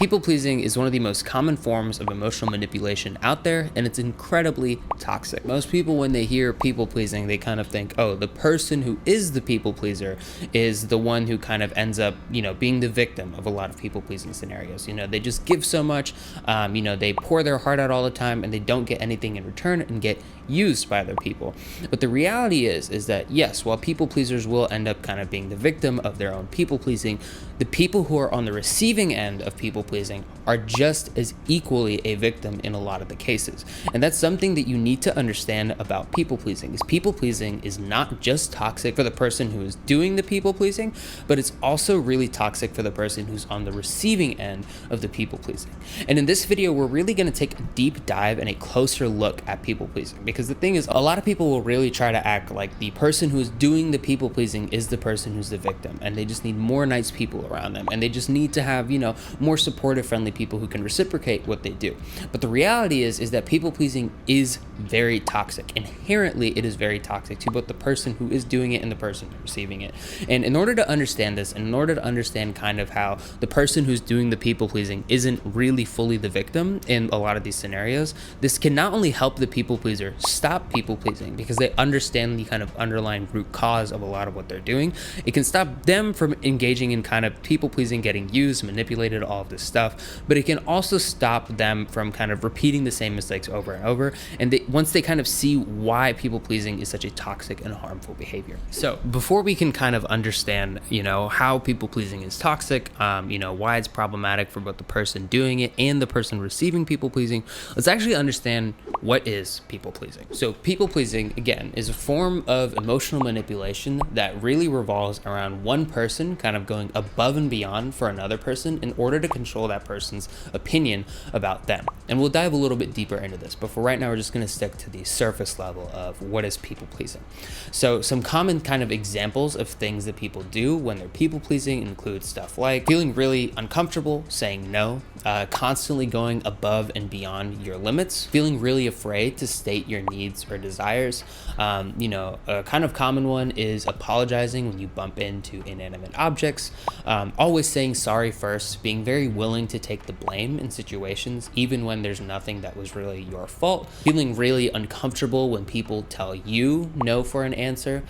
People pleasing is one of the most common forms of emotional manipulation out there, and it's incredibly toxic. Most people, when they hear people pleasing, they kind of think, oh, the person who is the people pleaser is the one who kind of ends up, being the victim of a lot of people pleasing scenarios. They just give so much, they pour their heart out all the time and they don't get anything in return and get used by other people. But the reality is that yes, while people pleasers will end up kind of being the victim of their own people pleasing, the people who are on the receiving end of people pleasing are just as equally a victim in a lot of the cases. And that's something that you need to understand about people pleasing. Is people pleasing is not just toxic for the person who is doing the people pleasing, but it's also really toxic for the person who's on the receiving end of the people pleasing. And in this video, we're really going to take a deep dive and a closer look at people pleasing, because the thing is, a lot of people will really try to act like the person who's doing the people pleasing is the person who's the victim, and they just need more nice people around them, and they just need to have, more supportive, friendly people who can reciprocate what they do. But the reality is that people pleasing is very toxic. Inherently, it is very toxic to both the person who is doing it and the person receiving it. And in order to understand this, and in order to understand kind of how the person who's doing the people pleasing isn't really fully the victim in a lot of these scenarios, this can not only help the people pleaser stop people pleasing because they understand the kind of underlying root cause of a lot of what they're doing, it can stop them from engaging in kind of people pleasing, getting used, manipulated, all of this stuff, but it can also stop them from kind of repeating the same mistakes over and over. And once they kind of see why people pleasing is such a toxic and harmful behavior. So before we can kind of understand, how people pleasing is toxic, why it's problematic for both the person doing it and the person receiving people pleasing, let's actually understand what is people pleasing. So people pleasing, again, is a form of emotional manipulation that really revolves around one person kind of going above and beyond for another person in order to control that person's opinion about them. And we'll dive a little bit deeper into this, but for right now, we're just going to stick to the surface level of what is people pleasing. So some common kind of examples of things that people do when they're people pleasing include stuff like feeling really uncomfortable saying no, constantly going above and beyond your limits, feeling really afraid to state your needs or desires. A kind of common one is apologizing when you bump into inanimate objects, always saying sorry first, being very willing to take the blame in situations, even when there's nothing that was really your fault, feeling really uncomfortable when people tell you no for an answer,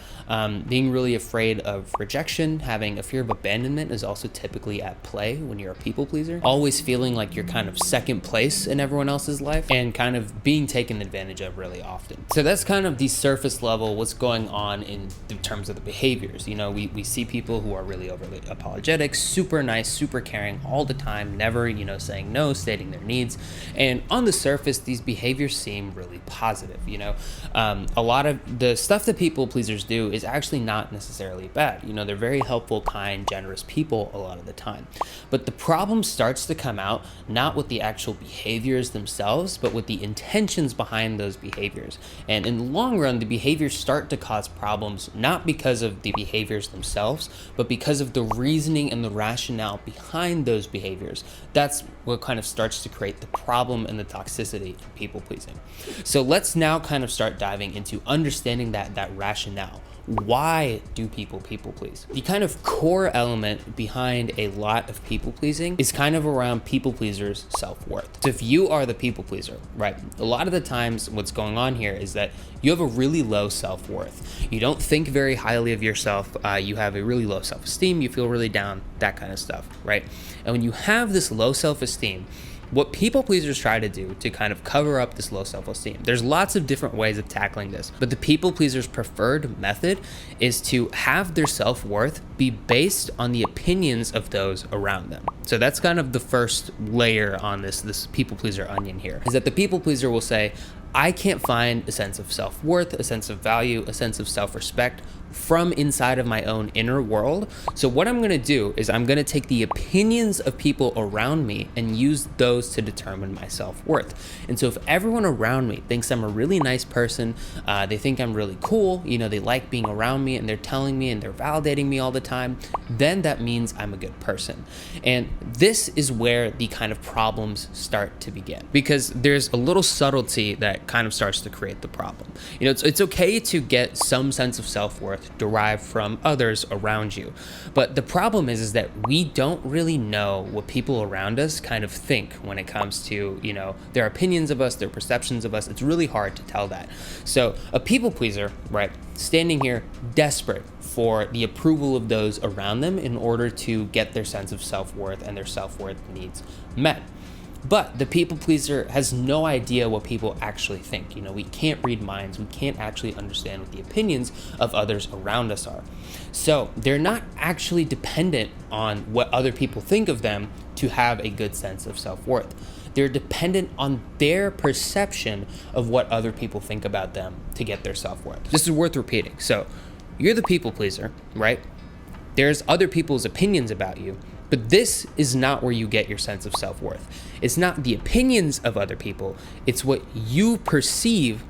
being really afraid of rejection, having a fear of abandonment is also typically at play when you're a people pleaser, always feeling like you're kind of second place in everyone else's life, and kind of being taken advantage of really often. So that's kind of the surface level, what's going on in terms of the behaviors. We see people who are really overly apologetic, super nice, super caring all the time, never, saying no, stating their needs. And on the surface, these behaviors seem really positive. A lot of the stuff that people pleasers do is actually not necessarily bad. They're very helpful, kind, generous people a lot of the time. But the problem starts to come out not with the actual behaviors themselves, but with the intentions behind those behaviors. And in the long run, the behaviors start to cause problems, not because of the behaviors themselves, but because of the reasoning and the rationale behind those behaviors. That's what kind of starts to create the problem and the toxicity in people pleasing. So let's now kind of start diving into understanding that rationale. Why do people please? The kind of core element behind a lot of people pleasing is kind of around people pleasers' self-worth. So if you are the people pleaser, right, a lot of the times what's going on here is that you have a really low self-worth. You don't think very highly of yourself. You have a really low self-esteem. You feel really down, that kind of stuff, right? And when you have this low self-esteem, what people pleasers try to do to kind of cover up this low self-esteem, there's lots of different ways of tackling this, but the people pleasers' preferred method is to have their self-worth be based on the opinions of those around them. So that's kind of the first layer on this people pleaser onion here, is that the people pleaser will say, I can't find a sense of self-worth, a sense of value, a sense of self-respect from inside of my own inner world. So what I'm going to do is I'm going to take the opinions of people around me and use those to determine my self-worth. And so if everyone around me thinks I'm a really nice person, they think I'm really cool, they like being around me and they're telling me and they're validating me all the time, then that means I'm a good person. And this is where the kind of problems start to begin, because there's a little subtlety that right, kind of starts to create the problem. It's okay to get some sense of self-worth derived from others around you. But the problem is that we don't really know what people around us kind of think when it comes to, their opinions of us, their perceptions of us. It's really hard to tell that. So a people pleaser, right, standing here desperate for the approval of those around them in order to get their sense of self-worth and their self-worth needs met. But the people pleaser has no idea what people actually think. We can't read minds. We can't actually understand what the opinions of others around us are. So they're not actually dependent on what other people think of them to have a good sense of self-worth. They're dependent on their perception of what other people think about them to get their self-worth. This is worth repeating. So you're the people pleaser, right? There's other people's opinions about you, but this is not where you get your sense of self-worth. It's not the opinions of other people. It's what you perceive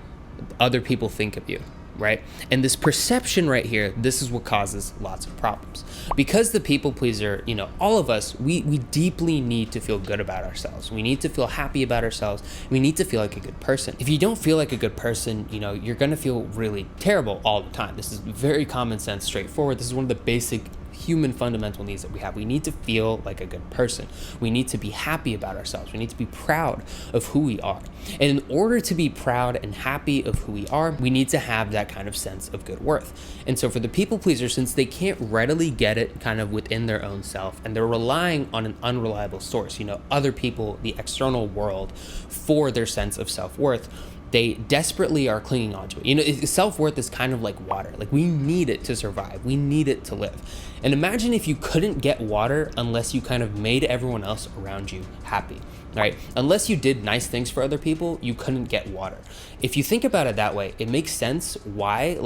other people think of you, right? And this perception right here, this is what causes lots of problems. Because the people pleaser, all of us, we deeply need to feel good about ourselves. We need to feel happy about ourselves. We need to feel like a good person. If you don't feel like a good person, you're gonna feel really terrible all the time. This is very common sense, straightforward. This is one of the basic human fundamental needs that we have. We need to feel like a good person. We need to be happy about ourselves. We need to be proud of who we are. And in order to be proud and happy of who we are, we need to have that kind of sense of good worth. And so for the people pleaser, since they can't readily get it kind of within their own self, and they're relying on an unreliable source, other people, the external world, for their sense of self-worth, they desperately are clinging onto it. Self-worth is kind of like water. Like, we need it to survive. We need it to live. And imagine if you couldn't get water unless you kind of made everyone else around you happy, right? Unless you did nice things for other people, you couldn't get water. If you think about it that way, it makes sense why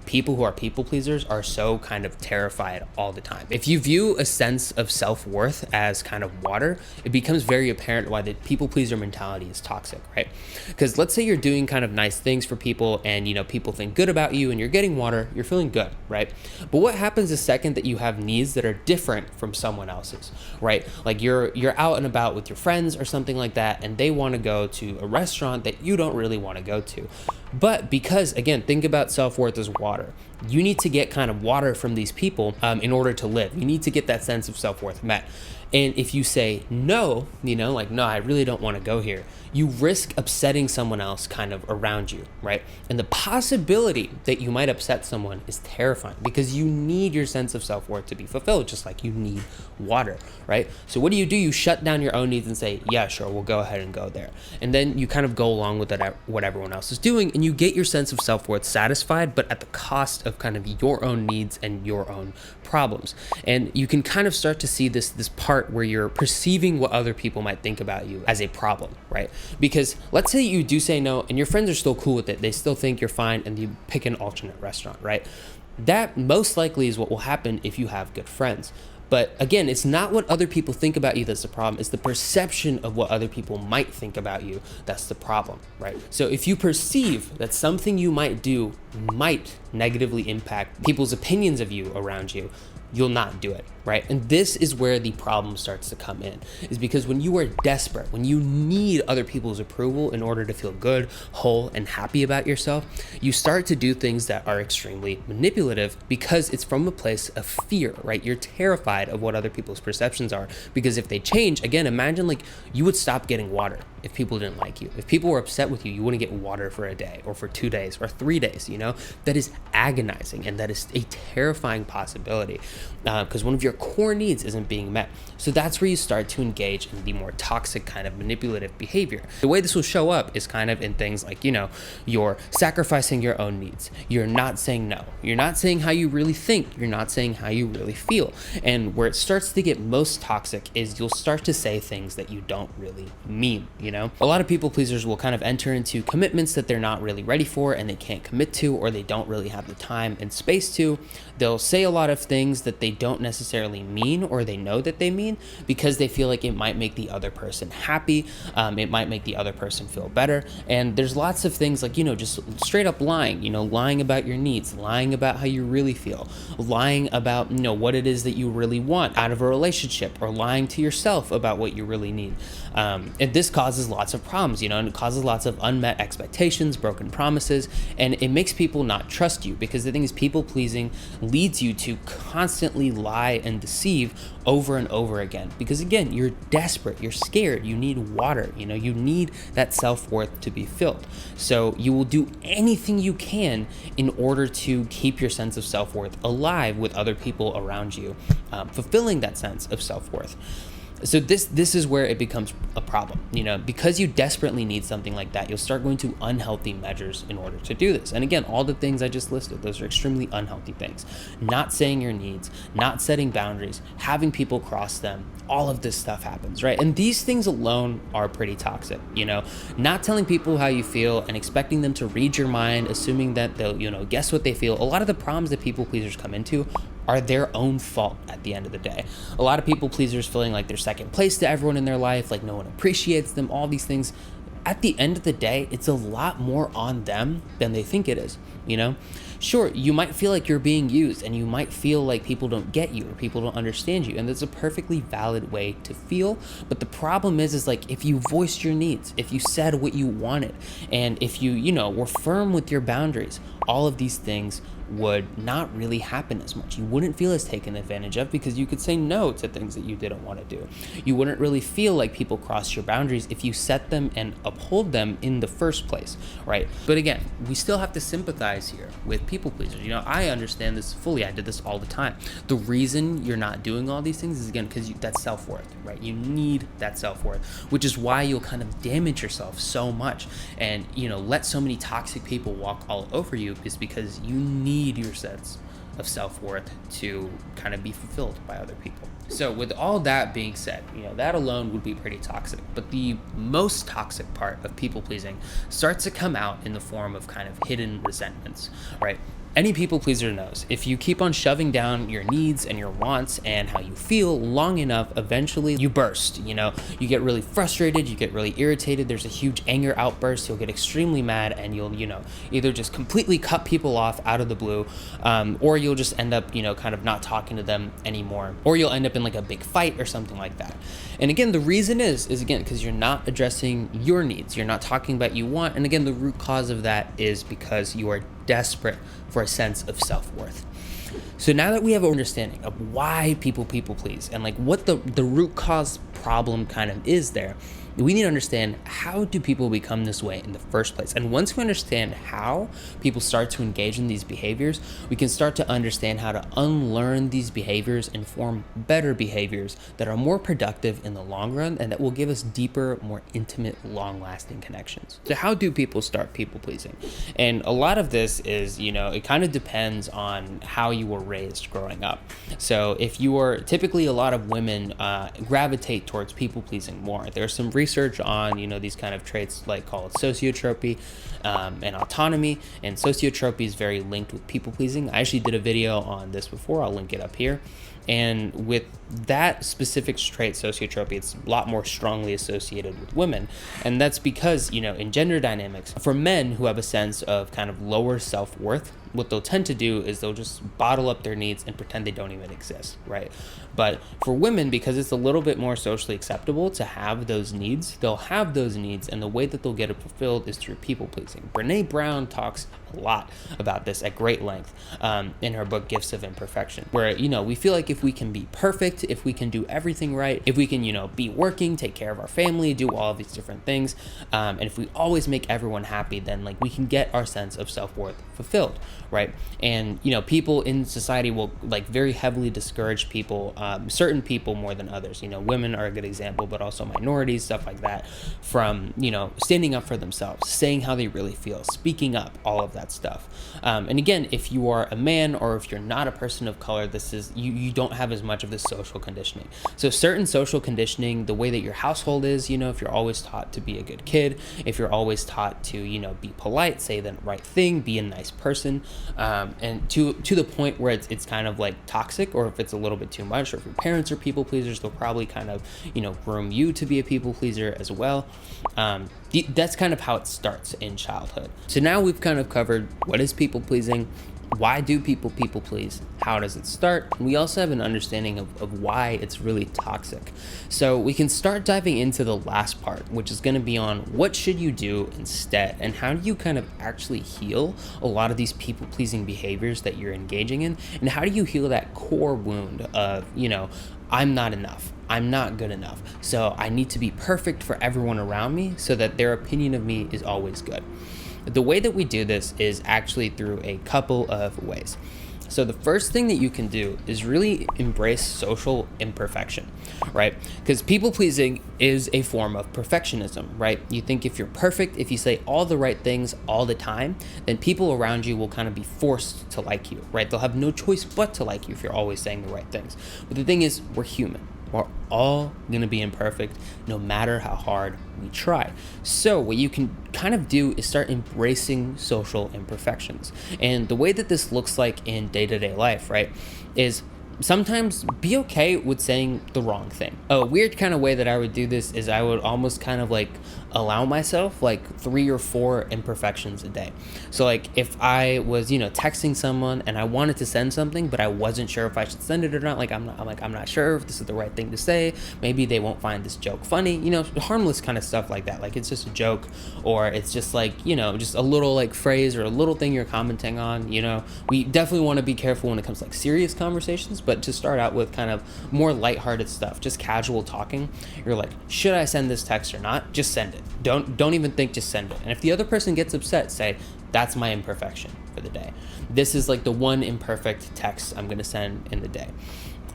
people who are people pleasers are so kind of terrified all the time. If you view a sense of self-worth as kind of water, it becomes very apparent why the people pleaser mentality is toxic, right? Because let's say you're doing kind of nice things for people and people think good about you and you're getting water, you're feeling good, right? But what happens the second that you have needs that are different from someone else's, right? Like you're out and about with your friends or something like that, and they want to go to a restaurant that you don't really want to go to. But because, again, think about self-worth as water. You need to get kind of water from these people in order to live. You need to get that sense of self-worth met. And if you say no, no, I really don't want to go here, you risk upsetting someone else kind of around you, right? And the possibility that you might upset someone is terrifying because you need your sense of self-worth to be fulfilled, just like you need water, right? So what do? You shut down your own needs and say, yeah, sure, we'll go ahead and go there. And then you kind of go along with that, what everyone else is doing, and you get your sense of self-worth satisfied, but at the cost of kind of your own needs and your own problems. And you can kind of start to see this part where you're perceiving what other people might think about you as a problem, right? Because let's say you do say no and your friends are still cool with it. They still think you're fine and you pick an alternate restaurant, right? That most likely is what will happen if you have good friends. But again, it's not what other people think about you that's the problem. It's the perception of what other people might think about you that's the problem, right? So if you perceive that something you might do might negatively impact people's opinions of you around you, you'll not do it, right? And this is where the problem starts to come in, is because when you are desperate, when you need other people's approval in order to feel good, whole, and happy about yourself, you start to do things that are extremely manipulative because it's from a place of fear, right? You're terrified of what other people's perceptions are, because if they change, again, imagine you would stop getting water if people didn't like you. If people were upset with you, you wouldn't get water for a day or for 2 days or 3 days, That is agonizing, and that is a terrifying possibility because one of your core needs isn't being met. So that's where you start to engage in the more toxic kind of manipulative behavior. The way this will show up is kind of in things like, you're sacrificing your own needs. You're not saying no. You're not saying how you really think. You're not saying how you really feel. And where it starts to get most toxic is you'll start to say things that you don't really mean, A lot of people pleasers will kind of enter into commitments that they're not really ready for and they can't commit to, or they don't really have the time and space to. They'll say a lot of things that they don't necessarily mean, or they know that they mean, because they feel like it might make the other person happy. It might make the other person feel better. And there's lots of things like, just straight up lying, lying about your needs, lying about how you really feel, lying about, what it is that you really want out of a relationship, or lying to yourself about what you really need. And this causes causes lots of problems, and it causes lots of unmet expectations, broken promises, and it makes people not trust you, because the thing is, people pleasing leads you to constantly lie and deceive over and over again, because again, you're desperate, you're scared, you need water, you need that self-worth to be filled. So you will do anything you can in order to keep your sense of self-worth alive with other people around you, fulfilling that sense of self-worth. So this is where it becomes a problem, because you desperately need something like that. You'll start going to unhealthy measures in order to do this. And again, all the things I just listed, those are extremely unhealthy things. Not saying your needs, not setting boundaries, having people cross them, all of this stuff happens, right? And these things alone are pretty toxic, not telling people how you feel and expecting them to read your mind, assuming that they'll, guess what they feel. A lot of the problems that people pleasers come into are their own fault at the end of the day. A lot of people pleasers feeling like they're second place to everyone in their life, like no one appreciates them, all these things. At the end of the day, it's a lot more on them than they think it is, Sure, you might feel like you're being used, and you might feel like people don't get you or people don't understand you, and that's a perfectly valid way to feel. But the problem is like, if you voiced your needs, if you said what you wanted, and if you were firm with your boundaries, all of these things would not really happen as much. You wouldn't feel as taken advantage of, because you could say no to things that you didn't want to do. You wouldn't really feel like people crossed your boundaries if you set them and uphold them in the first place, right? But again, we still have to sympathize here with people pleasers. I understand this fully. I did this all the time. The reason you're not doing all these things is, again, because that's self-worth, right? You need that self-worth, which is why you'll kind of damage yourself so much and, let so many toxic people walk all over you, is because you need your sense of self-worth to kind of be fulfilled by other people. So with all that being said, that alone would be pretty toxic. But the most toxic part of people pleasing starts to come out in the form of kind of hidden resentments, right? Any people pleaser knows, if you keep on shoving down your needs and your wants and how you feel long enough, eventually you burst, you get really frustrated, you get really irritated, there's a huge anger outburst, you'll get extremely mad, and you'll, either just completely cut people off out of the blue, or you'll just end up, kind of not talking to them anymore, or you'll end up in like a big fight or something like that. And again, the reason is again, because you're not addressing your needs, you're not talking about what you want, and again, the root cause of that is because you are desperate for a sense of self-worth. So now that we have an understanding of why people please and like what the root cause problem kind of is there, we need to understand, how do people become this way in the first place? And once we understand how people start to engage in these behaviors, we can start to understand how to unlearn these behaviors and form better behaviors that are more productive in the long run and that will give us deeper, more intimate, long-lasting connections. So how do people start people pleasing? And a lot of this is, it kind of depends on how you were raised growing up. So if you are, typically a lot of women gravitate towards people pleasing more. There's some research on these kind of traits, like called sociotropy and autonomy, and sociotropy is very linked with people pleasing. I actually did a video on this before, I'll link it up here. And with that specific trait, sociotropy, it's a lot more strongly associated with women. And that's because, in gender dynamics, for men who have a sense of kind of lower self-worth, what they'll tend to do is they'll just bottle up their needs and pretend they don't even exist, right? But for women, because it's a little bit more socially acceptable to have those needs, they'll have those needs, and the way that they'll get it fulfilled is through people pleasing. Brene Brown talks a lot about this at great length in her book Gifts of Imperfection, where we feel like if we can be perfect, if we can do everything right, if we can be working, take care of our family, do all of these different things, and if we always make everyone happy, then like we can get our sense of self-worth fulfilled, right? And people in society will like very heavily discourage people, certain people more than others. Women are a good example, but also minorities, stuff like that, from standing up for themselves, saying how they really feel, speaking up, all of that stuff. And again, if you are a man or if you're not a person of color, this is you don't have as much of this social conditioning. So certain social conditioning, the way that your household is, if you're always taught to be a good kid, if you're always taught to be polite, say the right thing, be a nice person, and to the point where it's kind of like toxic, or if it's a little bit too much, or if your parents are people pleasers, they'll probably kind of groom you to be a people pleaser as well. That's kind of how it starts in childhood. So now we've kind of covered what is people pleasing, why do people please? How does it start? And we also have an understanding of why it's really toxic. So we can start diving into the last part, which is going to be on what should you do instead, and how do you kind of actually heal a lot of these people pleasing behaviors that you're engaging in, and how do you heal that core wound of, I'm not enough. I'm not good enough. So I need to be perfect for everyone around me so that their opinion of me is always good. The way that we do this is actually through a couple of ways. So the first thing that you can do is really embrace social imperfection, right? Because people pleasing is a form of perfectionism, right? You think if you're perfect, if you say all the right things all the time, then people around you will kind of be forced to like you, right? They'll have no choice but to like you if you're always saying the right things. But the thing is, we're human. We're all going to be imperfect no matter how hard we try. So what you can kind of do is start embracing social imperfections. And the way that this looks like in day-to-day life, right, is sometimes be okay with saying the wrong thing. A weird kind of way that I would do this is I would almost kind of like allow myself like 3 or 4 imperfections a day. So like if I was, texting someone and I wanted to send something, but I wasn't sure if I should send it or not, I'm not sure if this is the right thing to say. Maybe they won't find this joke funny, harmless kind of stuff like that. Like it's just a joke, or it's just like, just a little like phrase or a little thing you're commenting on, we definitely want to be careful when it comes to like serious conversations, but to start out with kind of more lighthearted stuff, just casual talking, you're like, should I send this text or not? Just send it. Don't even think, just send it. And if the other person gets upset, say, that's my imperfection for the day. This is like the one imperfect text I'm going to send in the day.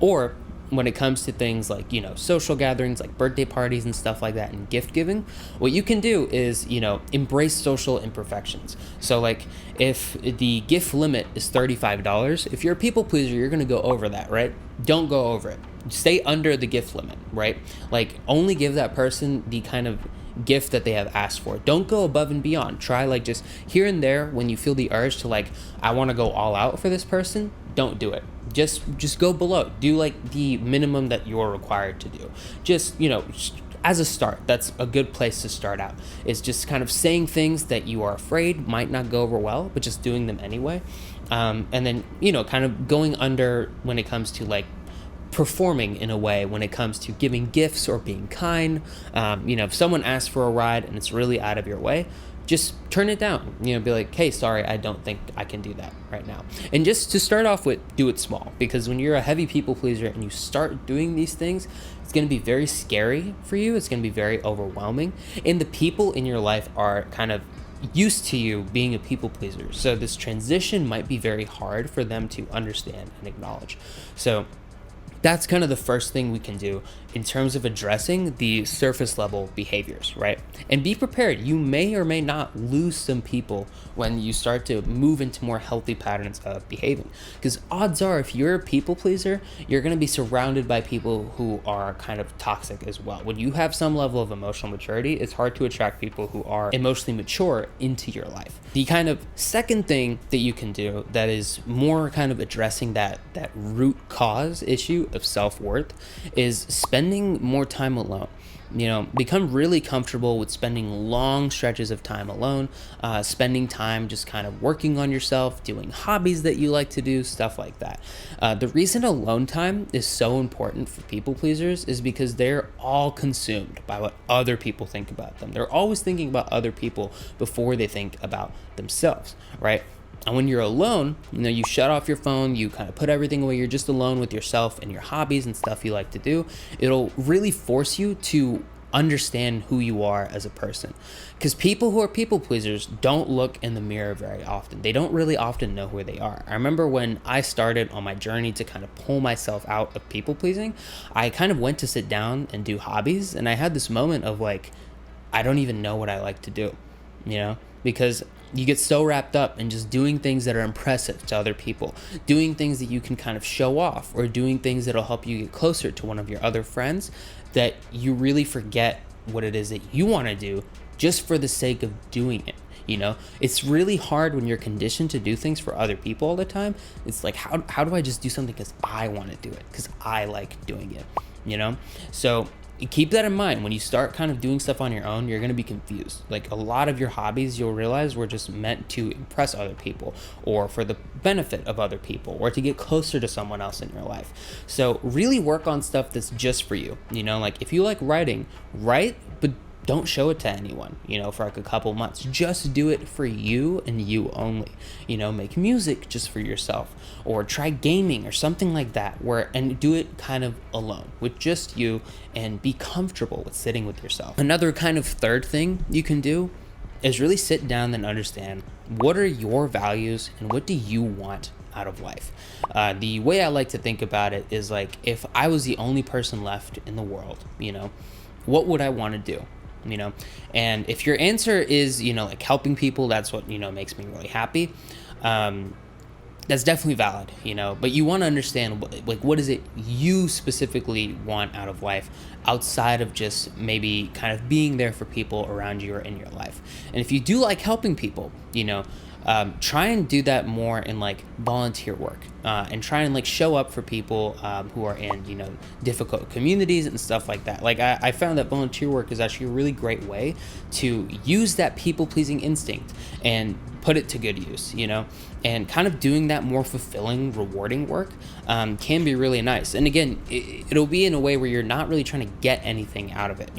Or when it comes to things like, social gatherings, like birthday parties and stuff like that, and gift giving, what you can do is, embrace social imperfections. So like if the gift limit is $35, if you're a people pleaser, you're going to go over that, right? Don't go over it. Stay under the gift limit, right? Like only give that person the kind of gift that they have asked for. Don't go above and beyond. Try like just here and there when you feel the urge to like, I want to go all out for this person. Don't do it. Just go below. Do like the minimum that you're required to do. Just, as a start, that's a good place to start out, is just kind of saying things that you are afraid might not go over well, but just doing them anyway. And then, kind of going under when it comes to like performing in a way when it comes to giving gifts or being kind. If someone asks for a ride and it's really out of your way, just turn it down. Be like, hey, sorry, I don't think I can do that right now. And just to start off with, do it small, because when you're a heavy people pleaser and you start doing these things, it's going to be very scary for you. It's going to be very overwhelming. And the people in your life are kind of used to you being a people pleaser. So this transition might be very hard for them to understand and acknowledge. So that's kind of the first thing we can do in terms of addressing the surface level behaviors, right? And be prepared. You may or may not lose some people when you start to move into more healthy patterns of behaving. Because odds are, if you're a people pleaser, you're going to be surrounded by people who are kind of toxic as well. When you have some level of emotional maturity, it's hard to attract people who are emotionally mature into your life. The kind of second thing that you can do that is more kind of addressing that root cause issue of self-worth is spending more time alone. Become really comfortable with spending long stretches of time alone, spending time just kind of working on yourself, doing hobbies that you like to do, stuff like that. The reason alone time is so important for people pleasers is because they're all consumed by what other people think about them. They're always thinking about other people before they think about themselves, right? And when you're alone, you shut off your phone, you kind of put everything away, you're just alone with yourself and your hobbies and stuff you like to do. It'll really force you to understand who you are as a person. Because people who are people pleasers don't look in the mirror very often. They don't really often know who they are. I remember when I started on my journey to kind of pull myself out of people pleasing, I kind of went to sit down and do hobbies, and I had this moment of like, I don't even know what I like to do, because you get so wrapped up in just doing things that are impressive to other people, doing things that you can kind of show off, or doing things that'll help you get closer to one of your other friends, that you really forget what it is that you want to do just for the sake of doing it. It's really hard when you're conditioned to do things for other people all the time. It's like, how do I just do something because I want to do it, because I like doing it, So keep that in mind. When you start kind of doing stuff on your own, you're going to be confused. Like, a lot of your hobbies, you'll realize, were just meant to impress other people, or for the benefit of other people, or to get closer to someone else in your life. So really work on stuff that's just for you. Like, if you like writing, write, but don't show it to anyone, for like a couple months. Just do it for you and you only. Make music just for yourself, or try gaming or something like that, and do it kind of alone with just you, and be comfortable with sitting with yourself. Another kind of third thing you can do is really sit down and understand, what are your values and what do you want out of life? The way I like to think about it is like, if I was the only person left in the world, what would I want to do? And if your answer is, like helping people, that's what, makes me really happy. That's definitely valid, but you want to understand, what is it you specifically want out of life, outside of just maybe kind of being there for people around you or in your life. And if you do like helping people, try and do that more in like volunteer work, and try and like show up for people who are in, difficult communities and stuff like that. Like, I found that volunteer work is actually a really great way to use that people-pleasing instinct and put it to good use, and kind of doing that more fulfilling, rewarding work can be really nice. And again, it'll be in a way where you're not really trying to get anything out of it.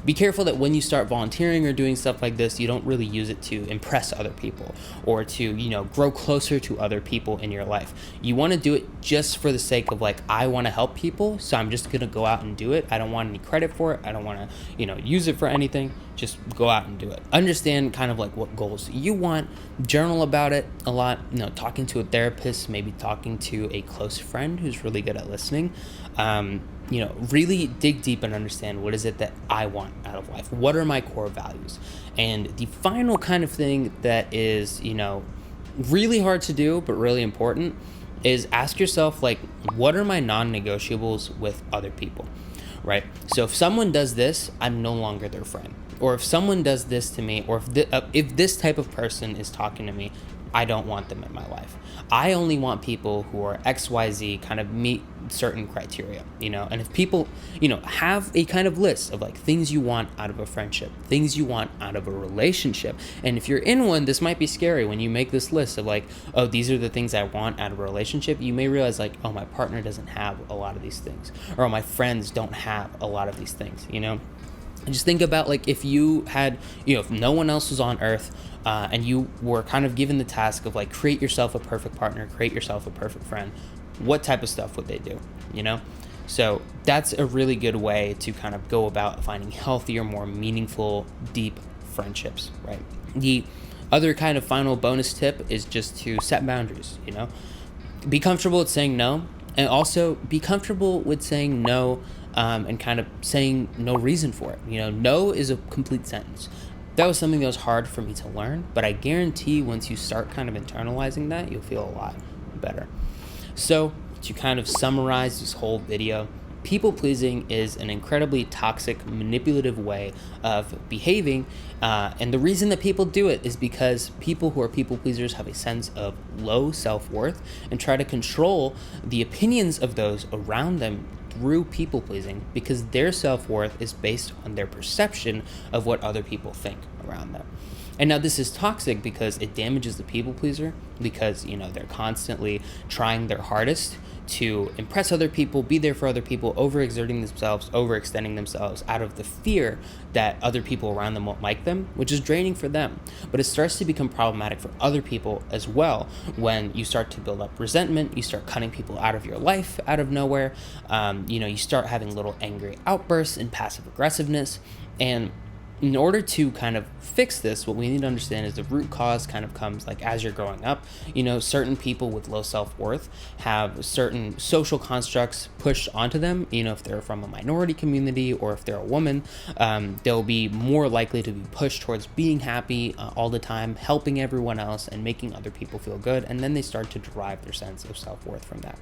Be careful that when you start volunteering or doing stuff like this, you don't really use it to impress other people, or to, grow closer to other people in your life. You want to do it just for the sake of like, I want to help people, so I'm just going to go out and do it. I don't want any credit for it. I don't want to, use it for anything. Just go out and do it. Understand kind of like what goals you want. Journal about it a lot. Talking to a therapist, maybe talking to a close friend who's really good at listening. Really dig deep and understand, what is it that I want out of life? What are my core values? And the final kind of thing that is, really hard to do, but really important, is ask yourself, like, what are my non-negotiables with other people, right? So if someone does this, I'm no longer their friend. Or if someone does this to me, or if this type of person is talking to me, I don't want them in my life. I only want people who are XYZ, kind of meet certain criteria, and if people, have a kind of list of like things you want out of a friendship, things you want out of a relationship. And if you're in one, this might be scary when you make this list of like, oh, these are the things I want out of a relationship. You may realize like, oh, my partner doesn't have a lot of these things, or my friends don't have a lot of these things, And just think about like, if you had, if no one else was on earth, and you were kind of given the task of like, create yourself a perfect partner, create yourself a perfect friend, what type of stuff would they do, So that's a really good way to kind of go about finding healthier, more meaningful, deep friendships, right? The other kind of final bonus tip is just to set boundaries, Be comfortable with saying no, and also be comfortable with saying no, and kind of saying no reason for it. No is a complete sentence. That was something that was hard for me to learn, but I guarantee once you start kind of internalizing that, you'll feel a lot better. So to kind of summarize this whole video, people-pleasing is an incredibly toxic, manipulative way of behaving, and the reason that people do it is because people who are people-pleasers have a sense of low self-worth and try to control the opinions of those around them through people-pleasing, because their self-worth is based on their perception of what other people think around them. And now this is toxic because it damages the people-pleaser, because they're constantly trying their hardest to impress other people, be there for other people, overexerting themselves, overextending themselves out of the fear that other people around them won't like them, which is draining for them. But it starts to become problematic for other people as well when you start to build up resentment, you start cutting people out of your life out of nowhere, you start having little angry outbursts and passive aggressiveness. And in order to kind of fix this, what we need to understand is the root cause kind of comes like as you're growing up. Certain people with low self-worth have certain social constructs pushed onto them. If they're from a minority community, or if they're a woman, they'll be more likely to be pushed towards being happy all the time, helping everyone else, and making other people feel good. And then they start to derive their sense of self-worth from that.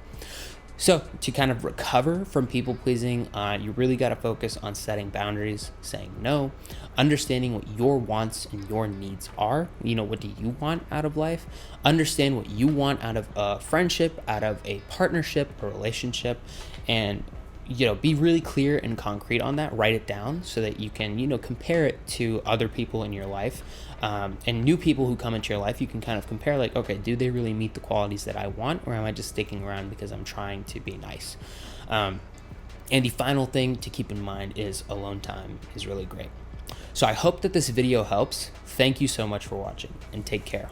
So to kind of recover from people-pleasing, you really got to focus on setting boundaries, saying no, understanding what your wants and your needs are. What do you want out of life? Understand what you want out of a friendship, out of a partnership, a relationship, and be really clear and concrete on that. Write it down so that you can, compare it to other people in your life, and new people who come into your life. You can kind of compare, like, okay, do they really meet the qualities that I want, or am I just sticking around because I'm trying to be nice? And the final thing to keep in mind is alone time is really great. So I hope that this video helps. Thank you so much for watching, and take care.